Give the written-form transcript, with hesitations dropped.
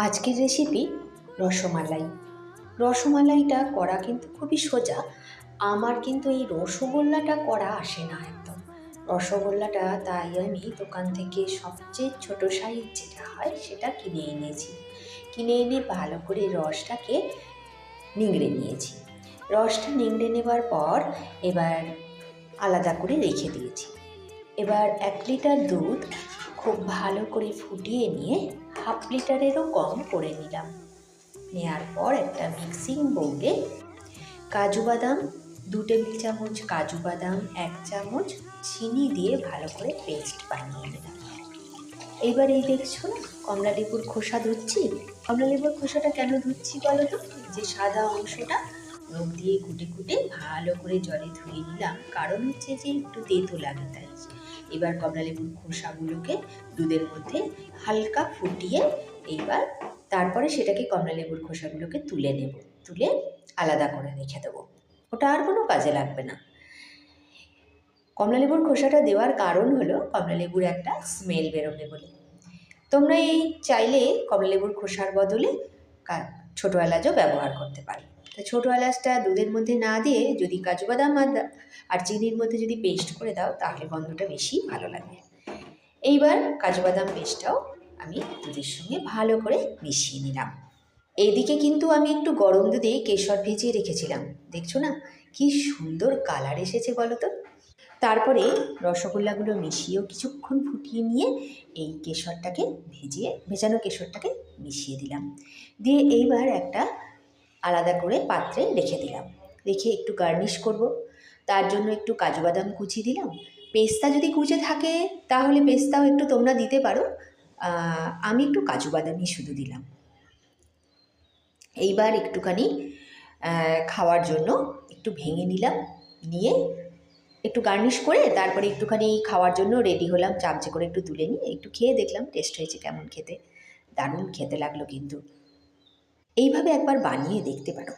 আজকের রেসিপি রসমালাই। রসমালাইটা করা কিন্তু খুবই সোজা। আমার কিন্তু এই রসগোল্লাটা করা আসে না একদম। রসগোল্লাটা তাই আমি দোকান থেকে সবচেয়ে ছোট সাইজ যেটা হয় সেটা কিনে এনেছি। কিনে এনে ভালো করে রসটাকে নিংড়ে নিয়েছি। রসটা নিংড়ে নেবার পর এবার আলাদা করে রেখে দিয়েছি। এবার 1 লিটার দুধ খুব ভালো করে ফুটিয়ে নিয়ে 1/2 লিটারেরও কম করে নিলাম। নেওয়ার পর একটা মিক্সিং বোর্ডে কাজু বাদাম 2 টেবিল চামচ, কাজু বাদাম 1 চামচ চিনি দিয়ে ভালো করে পেস্ট বানিয়ে নিলাম। এইবার এই দেখছো না কমলা লেবুর খোসা ধুচ্ছি। কমলা লেবুর খোসাটা কেন ধুচ্ছি বলো তো? যে সাদা অংশটা নখ দিয়ে কুটে কুটে ভালো করে জলে ধুয়ে নিলাম, কারণ হচ্ছে যে একটু তেতো লাগে তাই। এবার কমলা লেবুর খোসাগুলোকে দুধের মধ্যে হালকা ফুটিয়ে এইবার তারপরে সেটাকে কমলা লেবুর খোসাগুলোকে তুলে নেব, তুলে আলাদা করে রেখে দেবো। ওটা আর কোনো কাজে লাগবে না। কমলা লেবুর খোসাটা দেওয়ার কারণ হলো কমলা লেবুর একটা স্মেল বেরোবে বলে। তোমরা এই চাইলে কমলা লেবুর খোসার বদলে ছোটো এলাচও ব্যবহার করতে পারো। তো ছোটো এলাচটা দুধের মধ্যে না দিয়ে যদি কাজু বাদাম আর চিনির মধ্যে যদি পেস্ট করে দাও তাহলে গন্ধটা বেশি ভালো লাগে। এইবার কাজু বাদাম পেস্টটাও আমি দুধের সঙ্গে ভালো করে মিশিয়ে নিলাম। এইদিকে কিন্তু আমি একটু গরম দুধে কেশর ভিজিয়ে রেখেছিলাম। দেখছো না কি সুন্দর কালার এসেছে বলো তো। তারপরে রসগোল্লাগুলো মিশিয়েও কিছুক্ষণ ফুটিয়ে নিয়ে এই কেশরটাকে ভেজানো কেশরটাকে মিশিয়ে দিলাম। দিয়ে এইবার একটা আলাদা করে পাত্রে রেখে দিলাম। রেখে একটু গার্নিশ করব। তার জন্য একটু কাজু বাদাম কুচি দিলাম। পেস্তা যদি কুচে থাকে তাহলে পেস্তাও একটু তোমরা দিতে পারো। আমি একটু কাজু বাদামই শুধু দিলাম। এইবার একটুখানি খাওয়ার জন্য একটু ভেঙে নিলাম, নিয়ে একটু গার্নিশ করে তারপরে একটুখানি খাওয়ার জন্য রেডি হলাম। চামচে করে একটু তুলে নিয়ে একটু খেয়ে দেখলাম টেস্ট হয়েছে কেমন খেতে। দারুণ খেতে লাগলো কিন্তু। এইভাবে একবার বানিয়ে দেখতে পারো।